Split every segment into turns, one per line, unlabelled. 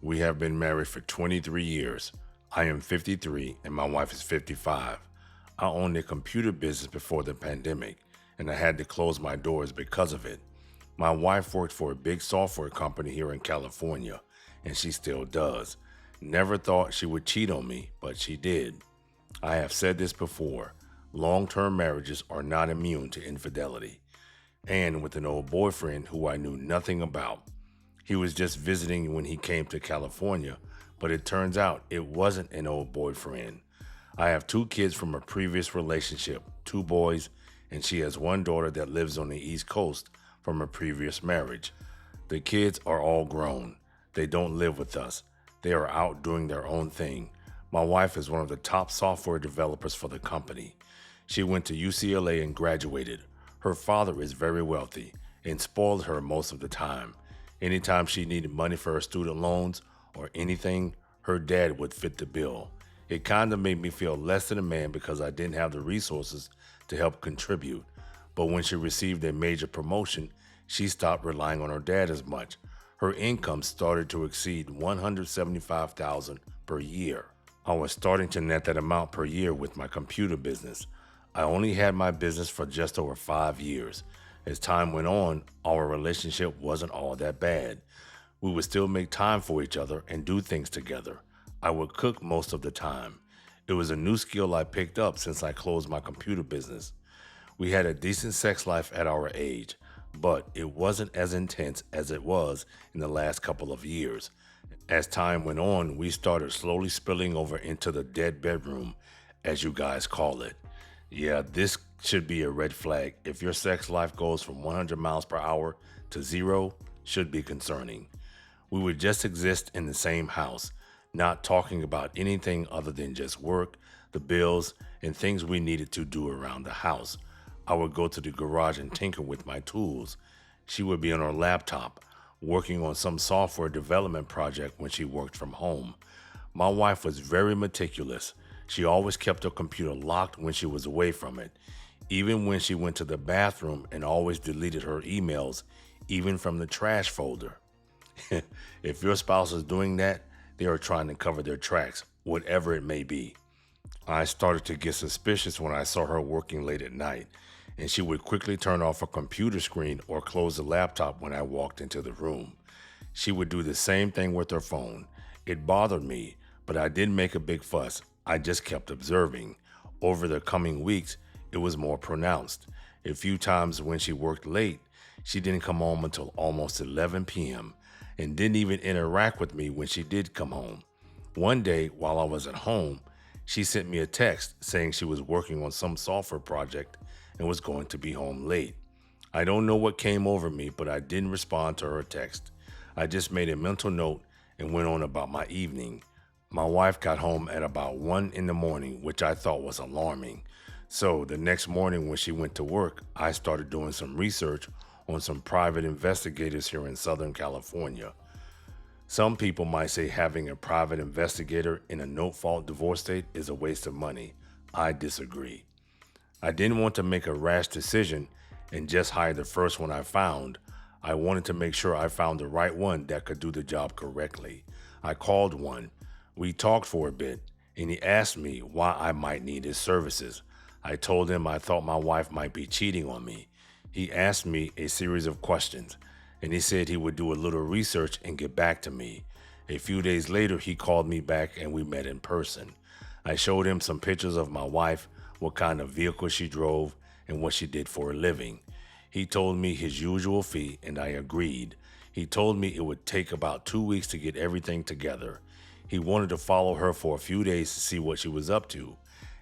We have been married for 23 years. I am 53 and my wife is 55. I owned a computer business before the pandemic, and I had to close my doors because of it. My wife worked for a big software company here in California, and she still does. Never thought she would cheat on me, but she did. I have said this before, long term marriages are not immune to infidelity. And with an old boyfriend who I knew nothing about. He was just visiting when he came to California, but it turns out it wasn't an old boyfriend. I have two kids from a previous relationship, two boys, and she has one daughter that lives on the East Coast from a previous marriage. The kids are all grown. They don't live with us. They are out doing their own thing. My wife is one of the top software developers for the company. She went to UCLA and graduated. Her father is very wealthy and spoiled her most of the time. Anytime she needed money for her student loans or anything, her dad would fit the bill. It kind of made me feel less than a man because I didn't have the resources to help contribute. But when she received a major promotion, she stopped relying on her dad as much. Her income started to exceed $175,000 per year. I was starting to net that amount per year with my computer business. I only had my business for just over 5 years. As time went on, our relationship wasn't all that bad. We would still make time for each other and do things together. I would cook most of the time. It was a new skill I picked up since I closed my computer business. We had a decent sex life at our age, but it wasn't as intense as it was in the last couple of years. As time went on, we started slowly spilling over into the dead bedroom, as you guys call it. Yeah, this should be a red flag. If your sex life goes from 100 miles per hour to zero, should be concerning. We would just exist in the same house, not talking about anything other than just work, the bills, and things we needed to do around the house. I would go to the garage and tinker with my tools. She would be on her laptop, working on some software development project when she worked from home. My wife was very meticulous. She always kept her computer locked when she was away from it, even when she went to the bathroom, and always deleted her emails, even from the trash folder. If your spouse is doing that, they are trying to cover their tracks, whatever it may be. I started to get suspicious when I saw her working late at night, and she would quickly turn off her computer screen or close the laptop when I walked into the room. She would do the same thing with her phone. It bothered me, but I didn't make a big fuss. I just kept observing. Over the coming weeks, it was more pronounced. A few times when she worked late, she didn't come home until almost 11 p.m. and didn't even interact with me when she did come home. One day, while I was at home, she sent me a text saying she was working on some software project and was going to be home late. I don't know what came over me, but I didn't respond to her text. I just made a mental note and went on about my evening. My wife got home at about 1 in the morning, which I thought was alarming. So the next morning when she went to work, I started doing some research on some private investigators here in Southern California. Some people might say having a private investigator in a no-fault divorce state is a waste of money. I disagree. I didn't want to make a rash decision and just hire the first one I found. I wanted to make sure I found the right one that could do the job correctly. I called one. We talked for a bit, and he asked me why I might need his services. I told him I thought my wife might be cheating on me. He asked me a series of questions, and he said he would do a little research and get back to me. A few days later, he called me back and we met in person. I showed him some pictures of my wife, what kind of vehicle she drove, and what she did for a living. He told me his usual fee, and I agreed. He told me it would take about 2 weeks to get everything together. He wanted to follow her for a few days to see what she was up to,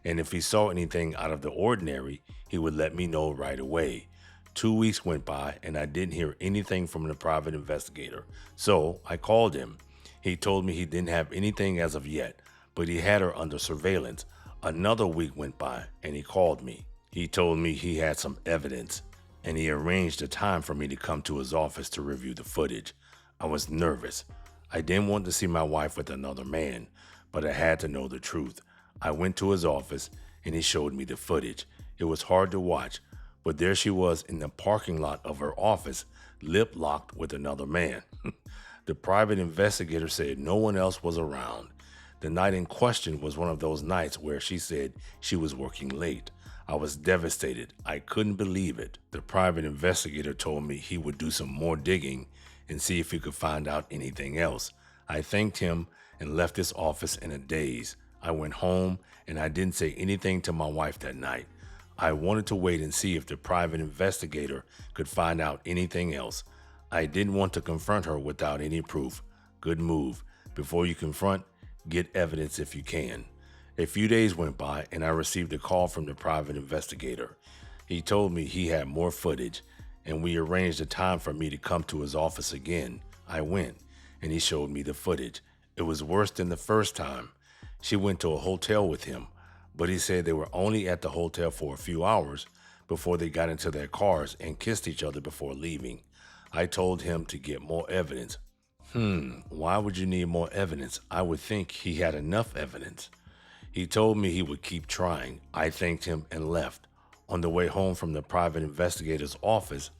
and if he saw anything out of the ordinary, he would let me know right away. 2 weeks went by, and I didn't hear anything from the private investigator, so I called him. He told me he didn't have anything as of yet, but he had her under surveillance. Another week went by, and he called me. He told me he had some evidence, and he arranged a time for me to come to his office to review the footage. I was nervous. I didn't want to see my wife with another man, but I had to know the truth. I went to his office, and he showed me the footage. It was hard to watch, but there she was in the parking lot of her office, lip-locked with another man. The private investigator said no one else was around. The night in question was one of those nights where she said she was working late. I was devastated. I couldn't believe it. The private investigator told me he would do some more digging and see if he could find out anything else. I thanked him and left his office in a daze. I went home and I didn't say anything to my wife that night. I wanted to wait and see if the private investigator could find out anything else. I didn't want to confront her without any proof. Good move. Before you confront, get evidence if you can. A few days went by and I received a call from the private investigator. He told me he had more footage and we arranged a time for me to come to his office again. I went and he showed me the footage. It was worse than the first time. She went to a hotel with him, but he said they were only at the hotel for a few hours before they got into their cars and kissed each other before leaving. I told him to get more evidence. Why would you need more evidence? I would think he had enough evidence. He told me he would keep trying. I thanked him and left. On the way home from the private investigator's office,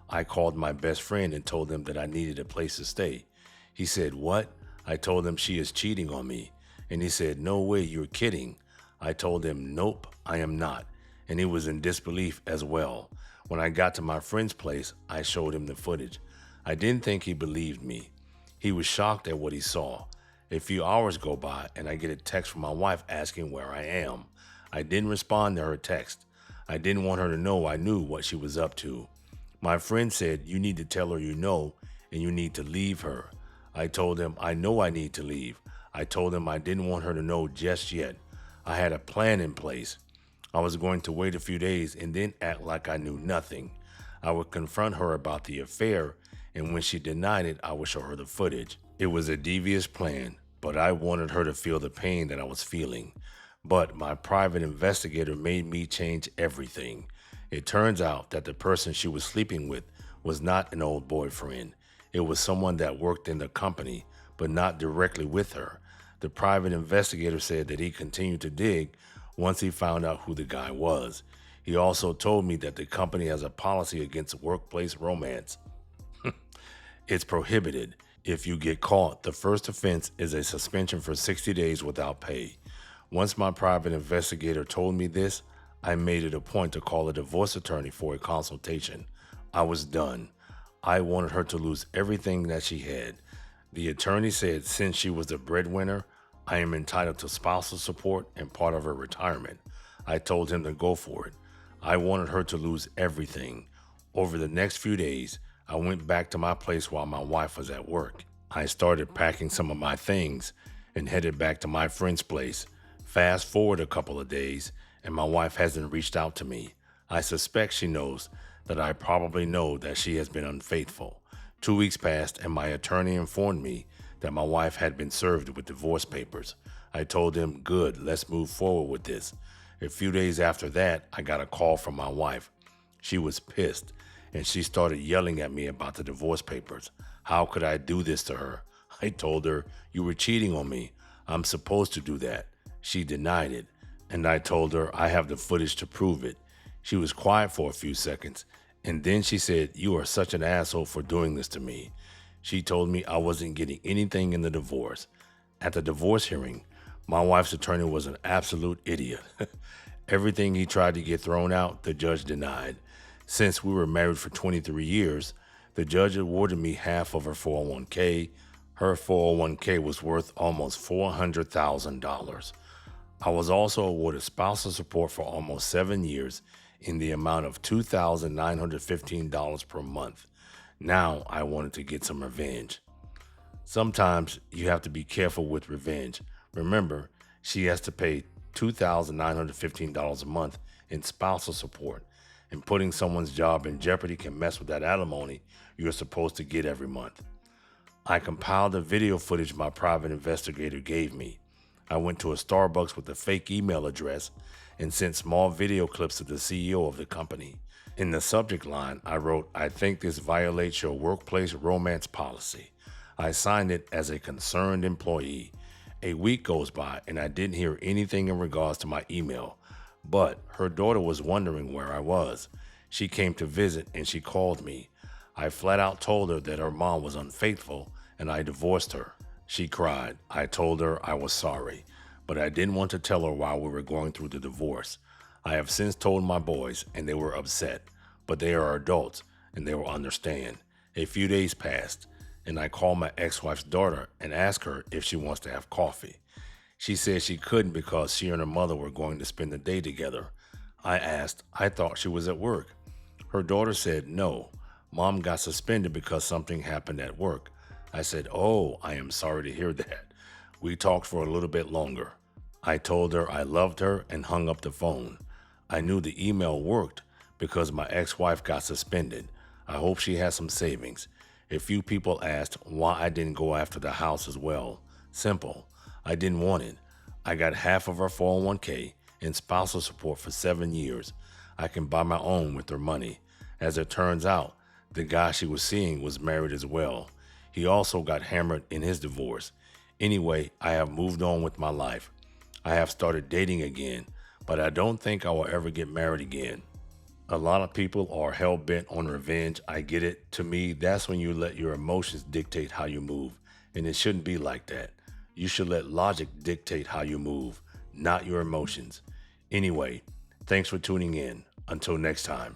I called my best friend and told him that I needed a place to stay. He said, "What?" I told him she is cheating on me. And he said, "No way, you're kidding." I told him, "Nope, I am not." And he was in disbelief as well. When I got to my friend's place, I showed him the footage. I didn't think he believed me. He was shocked at what he saw. A few hours go by and I get a text from my wife asking where I am. I didn't respond to her text. I didn't want her to know I knew what she was up to. My friend said, "You need to tell her you know and you need to leave her." I told him I know I need to leave. I told him I didn't want her to know just yet. I had a plan in place. I was going to wait a few days and then act like I knew nothing. I would confront her about the affair, and when she denied it, I would show her the footage. It was a devious plan, but I wanted her to feel the pain that I was feeling. But my private investigator made me change everything. It turns out that the person she was sleeping with was not an old boyfriend. It was someone that worked in the company, but not directly with her. The private investigator said that he continued to dig once he found out who the guy was. He also told me that the company has a policy against workplace romance. It's prohibited. If you get caught, the first offense is a suspension for 60 days without pay. Once my private investigator told me this, I made it a point to call a divorce attorney for a consultation. I was done. I wanted her to lose everything that she had. The attorney said since she was the breadwinner, I am entitled to spousal support and part of her retirement. I told him to go for it. I wanted her to lose everything. Over the next few days, I went back to my place while my wife was at work. I started packing some of my things and headed back to my friend's place. Fast forward a couple of days, and my wife hasn't reached out to me. I suspect she knows that I probably know that she has been unfaithful. 2 weeks passed, and my attorney informed me that my wife had been served with divorce papers. I told him, "Good, let's move forward with this." A few days after that, I got a call from my wife. She was pissed, and she started yelling at me about the divorce papers. How could I do this to her? I told her, "You were cheating on me. I'm supposed to do that." She denied it, and I told her I have the footage to prove it. She was quiet for a few seconds, and then she said, "You are such an asshole for doing this to me." She told me I wasn't getting anything in the divorce. At the divorce hearing, my wife's attorney was an absolute idiot. Everything he tried to get thrown out, the judge denied. Since we were married for 23 years, the judge awarded me half of her 401k. Her 401k was worth almost $400,000. I was also awarded spousal support for almost 7 years in the amount of $2,915 per month. Now I wanted to get some revenge. Sometimes you have to be careful with revenge. Remember, she has to pay $2,915 a month in spousal support, and putting someone's job in jeopardy can mess with that alimony you're supposed to get every month. I compiled the video footage my private investigator gave me. I went to a Starbucks with a fake email address and sent small video clips to the CEO of the company. In the subject line, I wrote, "I think this violates your workplace romance policy." I signed it as a concerned employee. A week goes by and I didn't hear anything in regards to my email, but her daughter was wondering where I was. She came to visit and she called me. I flat out told her that her mom was unfaithful and I divorced her. She cried. I told her I was sorry, but I didn't want to tell her while we were going through the divorce. I have since told my boys, and they were upset, but they are adults and they will understand. A few days passed, and I called my ex-wife's daughter and asked her if she wants to have coffee. She said she couldn't because she and her mother were going to spend the day together. I asked, I thought she was at work. Her daughter said, no, Mom got suspended because something happened at work. I said, oh, I am sorry to hear that. We talked for a little bit longer. I told her I loved her and hung up the phone. I knew the email worked because my ex-wife got suspended. I hope she has some savings. A few people asked why I didn't go after the house as well. Simple. I didn't want it. I got half of her 401k and spousal support for 7 years. I can buy my own with her money. As it turns out, the guy she was seeing was married as well. He also got hammered in his divorce. Anyway, I have moved on with my life. I have started dating again, but I don't think I will ever get married again. A lot of people are hell-bent on revenge. I get it. To me, that's when you let your emotions dictate how you move, and it shouldn't be like that. You should let logic dictate how you move, not your emotions. Anyway, thanks for tuning in. Until next time.